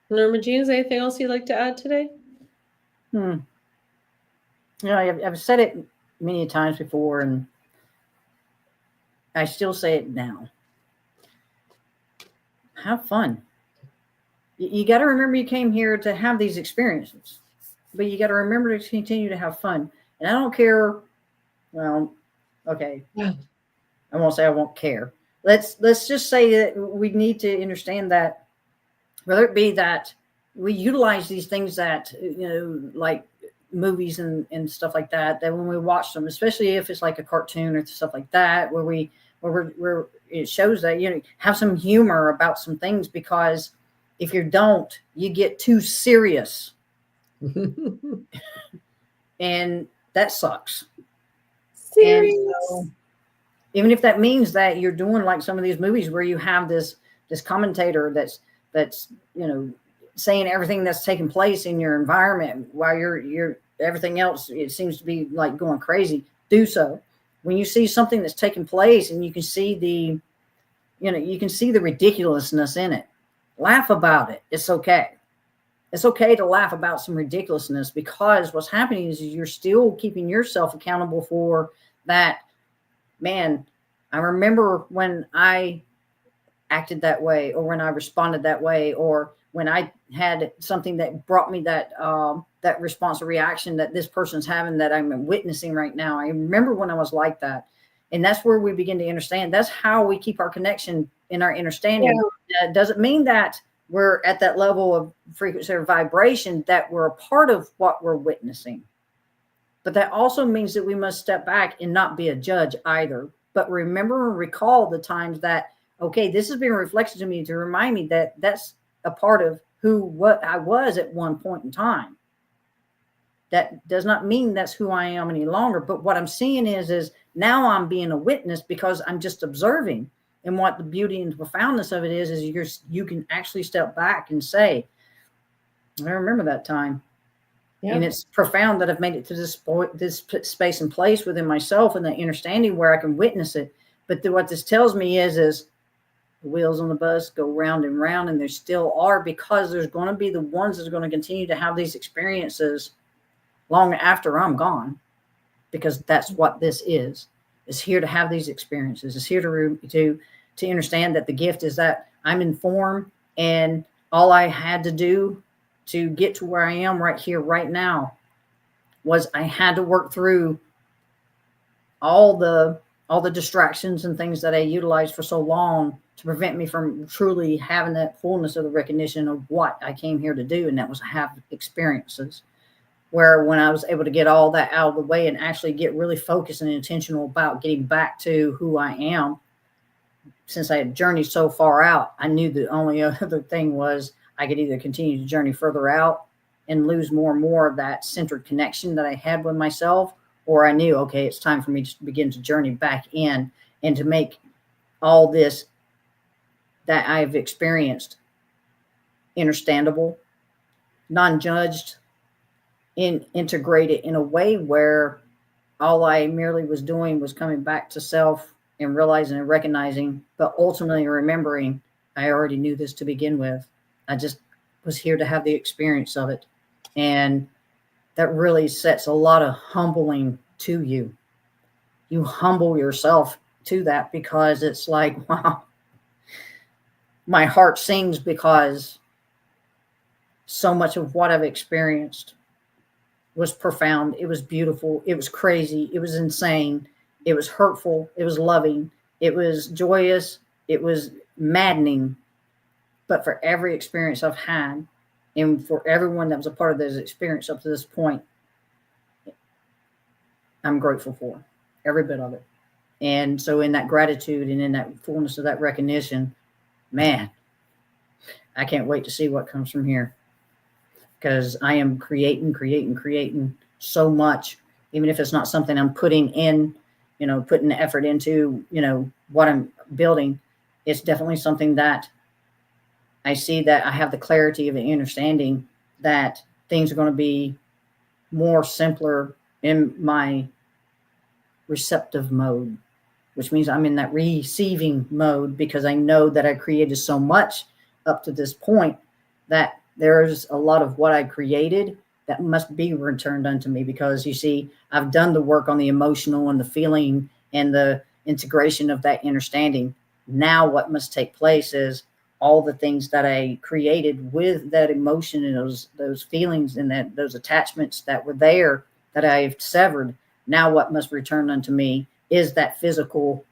Norma Jean, is there anything else you'd like to add today? Yeah, I've said it many times before, and I still say it now. Have fun. You got to remember you came here to have these experiences, but you got to remember to continue to have fun. And I don't care. Well, okay. Yeah. I won't say I won't care. Let's just say that we need to understand that whether it be that we utilize these things that, like movies and stuff like that when we watch them, especially if it's like a cartoon or stuff like that, where it shows that, have some humor about some things, because if you don't, you get too serious. And that sucks. Serious. And so, even if that means that you're doing like some of these movies where you have this commentator that's saying everything that's taking place in your environment while you're everything else, it seems to be like going crazy, do so. When you see something that's taking place and you can see the ridiculousness in it, laugh about it. It's okay. It's okay to laugh about some ridiculousness, because what's happening is you're still keeping yourself accountable for that. Man, I remember when I acted that way, or when I responded that way, or when I had something that brought me that response or reaction that this person's having that I'm witnessing right now. I remember when I was like that. And that's where we begin to understand. That's how we keep our connection in our understanding. Yeah. Doesn't mean that we're at that level of frequency or vibration that we're a part of what we're witnessing. But that also means that we must step back and not be a judge either. But remember and recall the times that, okay, this has been reflected to me to remind me that that's a part of what I was at one point in time. That does not mean that's who I am any longer. But what I'm seeing is now I'm being a witness because I'm just observing. And what the beauty and the profoundness of it is you can actually step back and say, I remember that time. Yeah. And it's profound that I've made it to this space and place within myself and the understanding where I can witness it. But what this tells me is the wheels on the bus go round and round, and there still are, because there's going to be the ones that are going to continue to have these experiences long after I'm gone, because that's what this is. It's here to have these experiences. It's here to understand that the gift is that I'm informed, and all I had to do to get to where I am right here, right now, was I had to work through all the distractions and things that I utilized for so long to prevent me from truly having that fullness of the recognition of what I came here to do. And that was have experiences where when I was able to get all that out of the way and actually get really focused and intentional about getting back to who I am, since I had journeyed so far out, I knew the only other thing was I could either continue to journey further out and lose more and more of that centered connection that I had with myself, or I knew, okay, it's time for me to begin to journey back in and to make all this that I've experienced understandable, non-judged, integrated in a way where all I merely was doing was coming back to self and realizing and recognizing, but ultimately remembering I already knew this to begin with. I just was here to have the experience of it. And that really sets a lot of humbling to you. You humble yourself to that because it's like, wow, my heart sings because so much of what I've experienced was profound. It was beautiful. It was crazy. It was insane. It was hurtful. It was loving. It was joyous. It was maddening. But for every experience I've had, and for everyone that was a part of this experience up to this point, I'm grateful for every bit of it. And so, in that gratitude and in that fullness of that recognition, man, I can't wait to see what comes from here because I am creating so much, even if it's not something I'm putting in, putting the effort into, what I'm building. It's definitely something that I see that I have the clarity of the understanding that things are going to be more simpler in my receptive mode, which means I'm in that receiving mode because I know that I created so much up to this point that there's a lot of what I created that must be returned unto me because you see, I've done the work on the emotional and the feeling and the integration of that understanding. Now what must take place is all the things that I created with that emotion and those feelings and those attachments that were there that I've severed. Now what must return unto me is that physical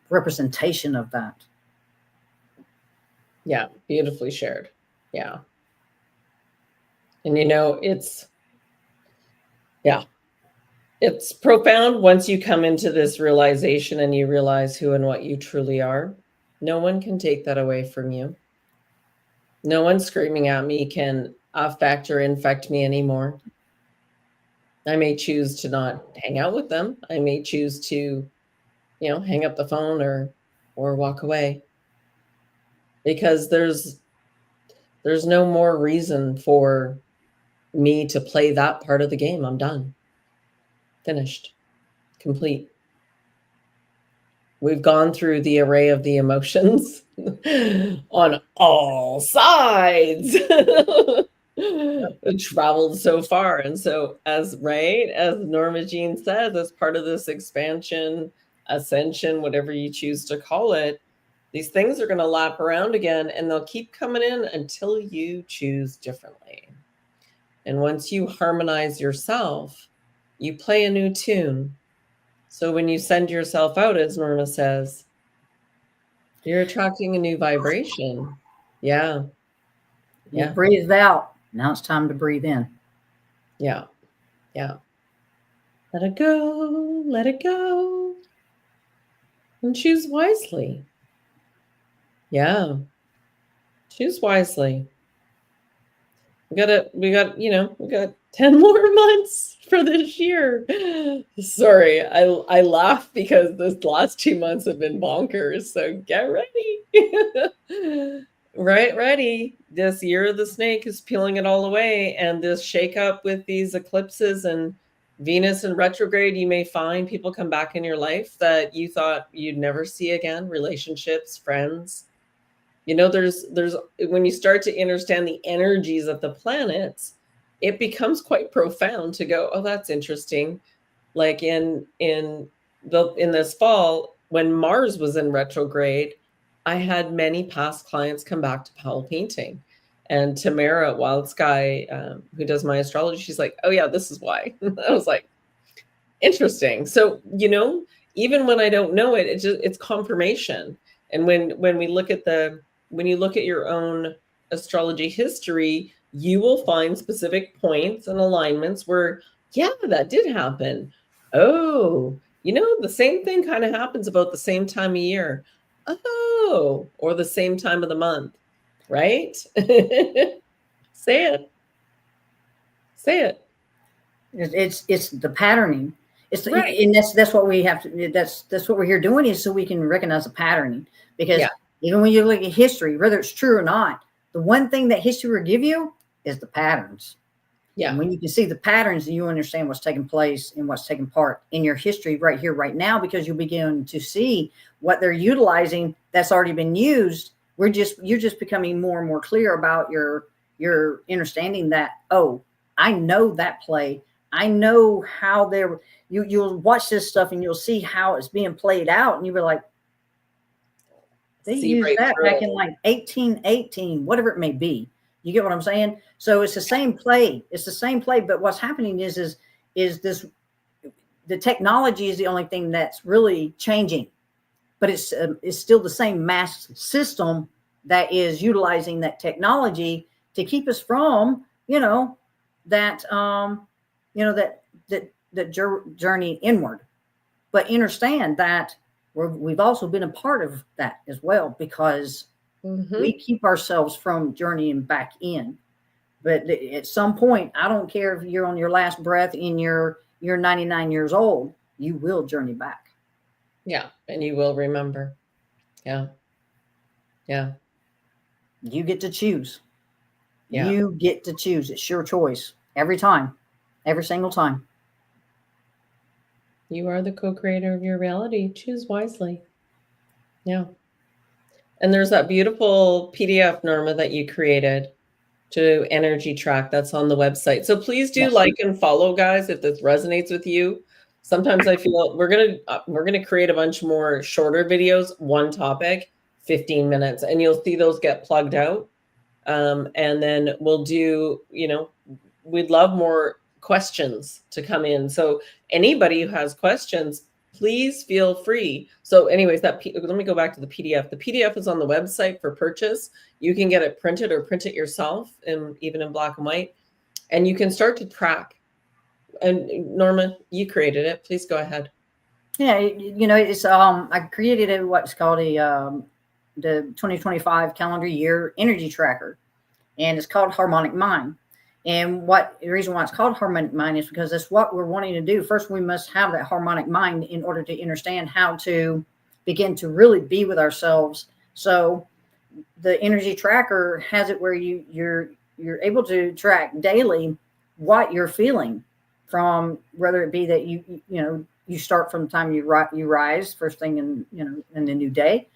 representation of that. Yeah, beautifully shared. Yeah. And it's profound once you come into this realization and you realize who and what you truly are. No one can take that away from you. No one screaming at me can affect or infect me anymore. I may choose to not hang out with them. I may choose to, hang up the phone or walk away because there's no more reason for me to play that part of the game. I'm done. Finished. Complete. We've gone through the array of the emotions on all sides. Traveled so far. And so as Norma Jean says, as part of this expansion, ascension, whatever you choose to call it, these things are going to lap around again and they'll keep coming in until you choose differently. And once you harmonize yourself, you play a new tune. So when you send yourself out, as Norma says, you're attracting a new vibration. Yeah. You Yeah. breathed out. Now it's time to breathe in. Yeah. Yeah. Let it go. Let it go. And choose wisely. Yeah. Choose wisely. We got 10 more months for this year. Sorry, I laugh because this last 2 months have been bonkers. So get ready. Right, ready. This year of the snake is peeling it all away. And this shakeup with these eclipses and Venus in retrograde, you may find people come back in your life that you thought you'd never see again, relationships, friends. There's when you start to understand the energies of the planets, it becomes quite profound to go, oh, that's interesting. Like in this fall, when Mars was in retrograde, I had many past clients come back to Powell Painting. And Tamara at Wild Sky, who does my astrology, she's like, oh yeah, this is why. I was like, interesting. So, even when I don't know it, it's confirmation. And when you look at your own astrology history, you will find specific points and alignments where, yeah, that did happen. Oh, the same thing kind of happens about the same time of year. Oh, or the same time of the month, right? Say it. Say it. It's the patterning. Right. And that's what we have to. That's what we're here doing is so we can recognize the patterning. Because even when you look at history, whether it's true or not, the one thing that history will give you is the patterns. Yeah. And when you can see the patterns, you understand what's taking place and what's taking part in your history right here, right now, because you'll begin to see what they're utilizing that's already been used. You're just becoming more and more clear about your understanding that, oh, I know that play. I know how you'll watch this stuff and you'll see how it's being played out. And you'll be like, they See used right that through back it. in like 1818, whatever it may be. You get what I'm saying? So it's the same play. It's the same play, but what's happening is this the technology is the only thing that's really changing, but it's still the same mass system that is utilizing that technology to keep us from, that that journey inward. But understand that we've also been a part of that as well, because we keep ourselves from journeying back in. But at some point, I don't care if you're on your last breath in you're 99 years old, you will journey back. Yeah. And you will remember. Yeah. Yeah. You get to choose. Yeah. You get to choose. It's your choice every time, every single time. You are the co-creator of your reality. Choose wisely. Yeah. And there's that beautiful PDF, Norma, that you created to energy track that's on the website. So please do Yes. like and follow, guys, if this resonates with you. Sometimes I feel we're gonna create a bunch more shorter videos, one topic, 15 minutes, and you'll see those get plugged out. And then we'll do, we'd love more questions to come in. So anybody who has questions, please feel free. So anyways, let me go back to the PDF. The PDF is on the website for purchase. You can get it printed or print it yourself, and even in black and white, and you can start to track. And Norma, you created it. Please go ahead. Yeah, it's I created what's called the 2025 calendar year energy tracker, and it's called Harmonic Mind. And the reason why it's called Harmonic Mind is because that's what we're wanting to do. First, we must have that harmonic mind in order to understand how to begin to really be with ourselves. So the energy tracker has it where you're able to track daily what you're feeling, from whether it be that you start from the time you rise first thing in the new day,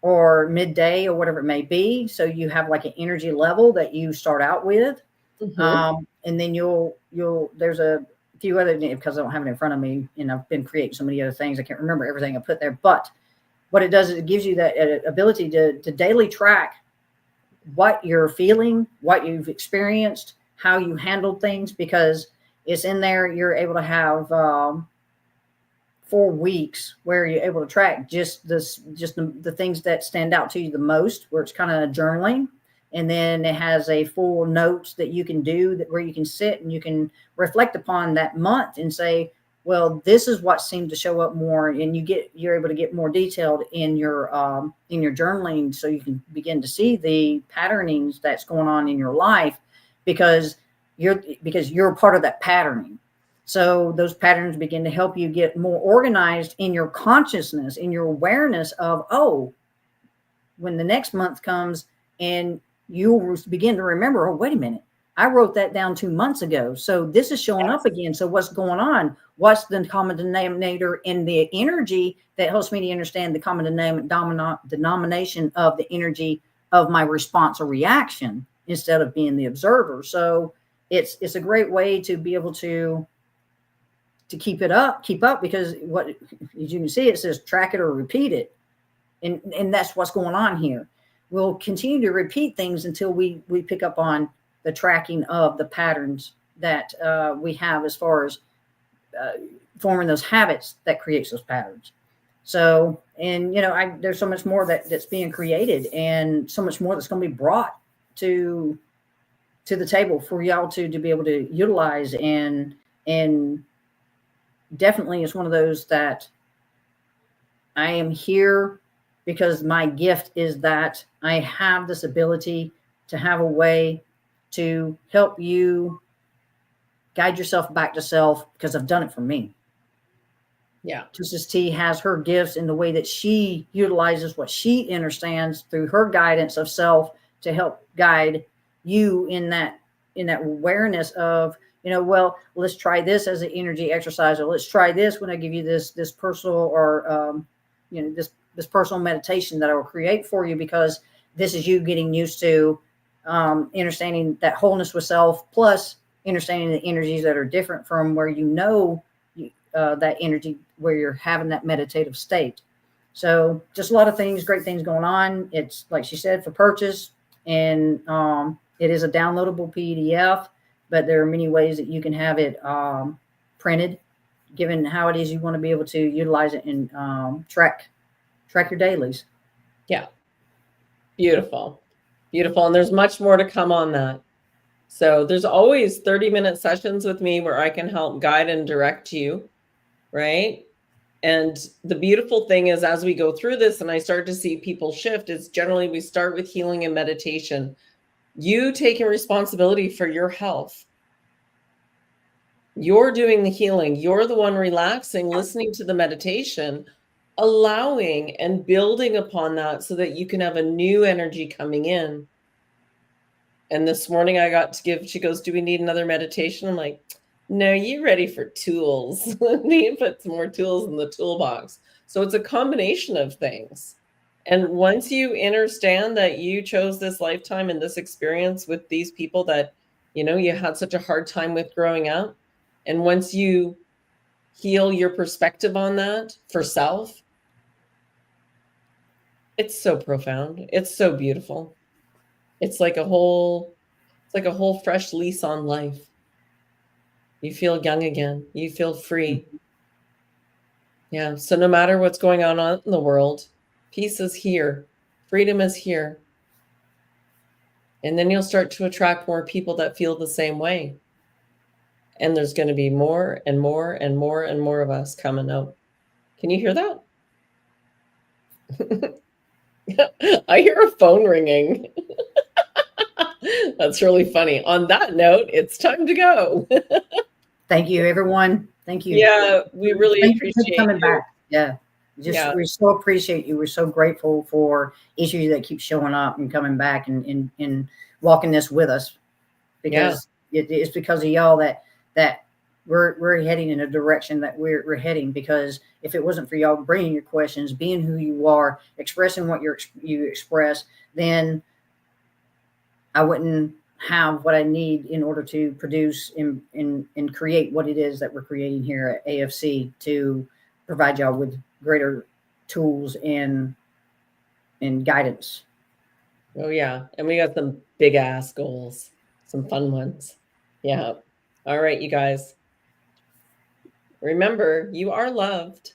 or midday, or whatever it may be. So you have like an energy level that you start out with. And then there's a few other, because I don't have it in front of me and I've been creating so many other things, I can't remember everything I put there. But what it does is it gives you that ability to daily track what you're feeling, what you've experienced, how you handled things, because it's in there. You're able to have 4 weeks where you're able to track just the things that stand out to you the most, where it's kind of journaling. And then it has a full notes that you can do where you can sit and you can reflect upon that month and say, well, this is what seemed to show up more, and you're able to get more detailed in your journaling, so you can begin to see the patternings that's going on in your life, because you're a part of that patterning. So those patterns begin to help you get more organized in your consciousness, in your awareness of, oh, when the next month comes, and you'll begin to remember, oh, wait a minute, I wrote that down 2 months ago. So this is showing up again. So what's going on? What's the common denominator in the energy that helps me to understand the common denomination of the energy of my response or reaction, instead of being the observer? So it's a great way to be able to keep up, because what, as you can see, it says track it or repeat it. And that's what's going on here. We'll continue to repeat things until we pick up on the tracking of the patterns that we have, as far as forming those habits that creates those patterns. So, and there's so much more that's being created, and so much more that's going to be brought to the table for y'all to be able to utilize. And definitely it's one of those that I am here because my gift is that I have this ability to have a way to help you guide yourself back to self, because I've done it for me. Yeah. Mrs. T has her gifts in the way that she utilizes what she understands through her guidance of self to help guide you in that in that awareness of, well, let's try this as an energy exercise, or let's try this when I give you this personal, or this personal meditation that I will create for you, because this is you getting used to understanding that wholeness with self, plus understanding the energies that are different from where that energy, where you're having that meditative state. So just a lot of things, great things going on. It's like she said, for purchase, and it is a downloadable PDF, but there are many ways that you can have it printed, given how it is you want to be able to utilize it and track your dailies. Yeah. Beautiful. Beautiful. And there's much more to come on that. So there's always 30-minute sessions with me where I can help guide and direct you, right? And the beautiful thing is, as we go through this and I start to see people shift, is generally we start with healing and meditation. You taking responsibility for your health. You're doing the healing. You're the one relaxing, listening to the meditation, allowing and building upon that so that you can have a new energy coming in. And this morning I got to give, she goes, do we need another meditation? I'm like, no, you're ready for tools. Need to put some more tools in the toolbox. So it's a combination of things. And once you understand that you chose this lifetime and this experience with these people that, you had such a hard time with growing up, and once you heal your perspective on that for self, it's so profound. It's so beautiful. It's like a whole fresh lease on life. You feel young again. You feel free. Yeah. So no matter what's going on in the world, peace is here. Freedom is here. And then you'll start to attract more people that feel the same way. And there's going to be more and more and more and more of us coming out. Can you hear that? I hear a phone ringing. That's really funny. On that note, it's time to go. Thank you, everyone. Thank you. Yeah, we really appreciate you coming you. back. Yeah. We so appreciate you. We're so grateful for issues that keep showing up and coming back and walking this with us, because it's because of y'all that we're heading in a direction that we're heading. Because if it wasn't for y'all bringing your questions, being who you are, expressing what you express, then I wouldn't have what I need in order to produce and create what it is that we're creating here at AFC, to provide y'all with greater tools and guidance. Oh yeah. And we got some big ass goals, some fun ones. Yeah. All right, you guys. Remember, you are loved.